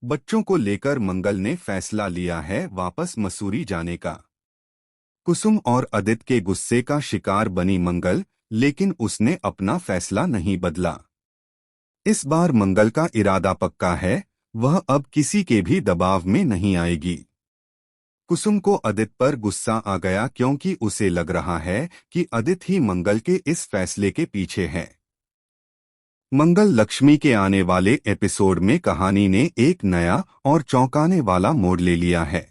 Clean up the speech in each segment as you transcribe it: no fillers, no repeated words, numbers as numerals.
बच्चों को लेकर मंगल ने फैसला लिया है वापस मसूरी जाने का। कुसुम और अदित के गुस्से का शिकार बनी मंगल, लेकिन उसने अपना फैसला नहीं बदला। इस बार मंगल का इरादा पक्का है, वह अब किसी के भी दबाव में नहीं आएगी। कुसुम को अदित पर गुस्सा आ गया क्योंकि उसे लग रहा है कि अदित ही मंगल के इस फैसले के पीछे है। मंगल लक्ष्मी के आने वाले एपिसोड में कहानी ने एक नया और चौंकाने वाला मोड़ ले लिया है।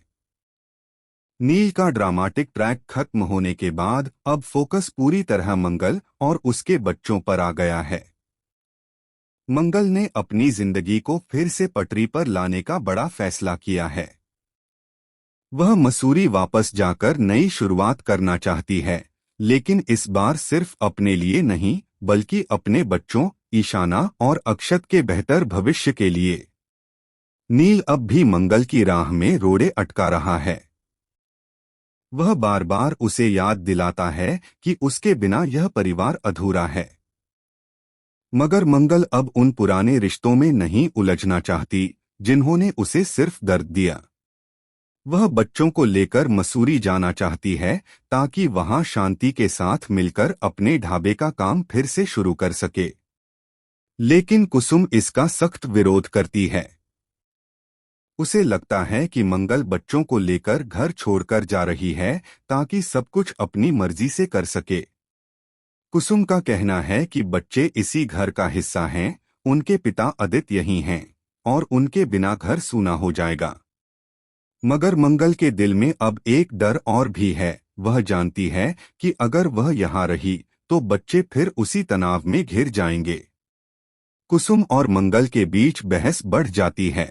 नील का ड्रामाटिक ट्रैक खत्म होने के बाद अब फोकस पूरी तरह मंगल और उसके बच्चों पर आ गया है। मंगल ने अपनी जिंदगी को फिर से पटरी पर लाने का बड़ा फैसला किया है। वह मसूरी वापस जाकर नई शुरुआत करना चाहती है, लेकिन इस बार सिर्फ अपने लिए नहीं बल्कि अपने बच्चों ईशाना और अक्षत के बेहतर भविष्य के लिए। नील अब भी मंगल की राह में रोड़े अटका रहा है। वह बार बार उसे याद दिलाता है कि उसके बिना यह परिवार अधूरा है। मगर मंगल अब उन पुराने रिश्तों में नहीं उलझना चाहती जिन्होंने उसे सिर्फ दर्द दिया। वह बच्चों को लेकर मसूरी जाना चाहती है ताकि वहां शांति के साथ मिलकर अपने ढाबे का काम फिर से शुरू कर सके। लेकिन कुसुम इसका सख्त विरोध करती है। उसे लगता है कि मंगल बच्चों को लेकर घर छोड़कर जा रही है ताकि सब कुछ अपनी मर्जी से कर सके। कुसुम का कहना है कि बच्चे इसी घर का हिस्सा हैं, उनके पिता अदित यही हैं और उनके बिना घर सूना हो जाएगा। मगर मंगल के दिल में अब एक डर और भी है। वह जानती है कि अगर वह यहाँ रही तो बच्चे फिर उसी तनाव में घिर जाएंगे। कुसुम और मंगल के बीच बहस बढ़ जाती है।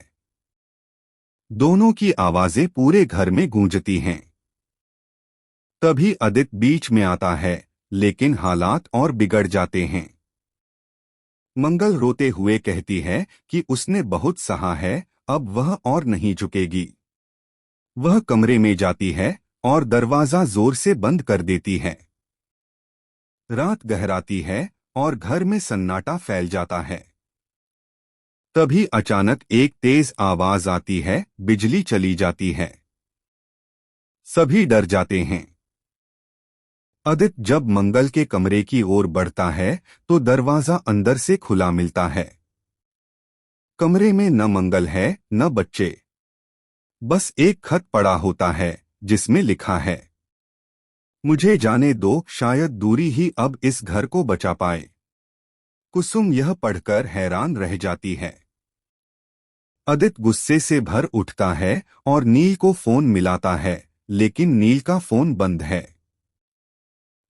दोनों की आवाजें पूरे घर में गूंजती हैं। तभी अदित बीच में आता है, लेकिन हालात और बिगड़ जाते हैं। मंगल रोते हुए कहती है कि उसने बहुत सहा है, अब वह और नहीं झुकेगी। वह कमरे में जाती है और दरवाजा जोर से बंद कर देती है। रात गहराती है और घर में सन्नाटा फैल जाता है। तभी अचानक एक तेज आवाज आती है, बिजली चली जाती है। सभी डर जाते हैं। अदित जब मंगल के कमरे की ओर बढ़ता है तो दरवाजा अंदर से खुला मिलता है। कमरे में न मंगल है न बच्चे, बस एक खत पड़ा होता है जिसमें लिखा है, मुझे जाने दो, शायद दूरी ही अब इस घर को बचा पाए। कुसुम यह पढ़कर हैरान रह जाती है। अदित गुस्से से भर उठता है और नील को फोन मिलाता है, लेकिन नील का फोन बंद है।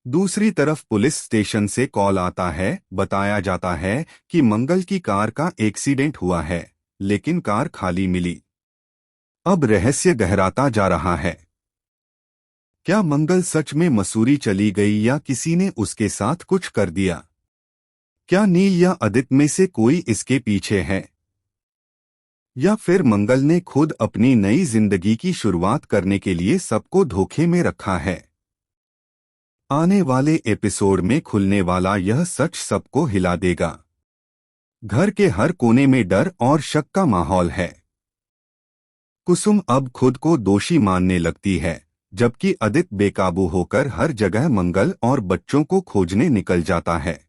दूसरी तरफ पुलिस स्टेशन से कॉल आता है। बताया जाता है कि मंगल की कार का एक्सीडेंट हुआ है, लेकिन कार खाली मिली। अब रहस्य गहराता जा रहा है। क्या मंगल सच में मसूरी चली गई या किसी ने उसके साथ कुछ कर दिया? क्या नील या अदित में से कोई इसके पीछे है, या फिर मंगल ने खुद अपनी नई जिंदगी की शुरुआत करने के लिए सबको धोखे में रखा है? आने वाले एपिसोड में खुलने वाला यह सच सबको हिला देगा। घर के हर कोने में डर और शक का माहौल है। कुसुम अब खुद को दोषी मानने लगती है, जबकि अदित बेकाबू होकर हर जगह मंगल और बच्चों को खोजने निकल जाता है।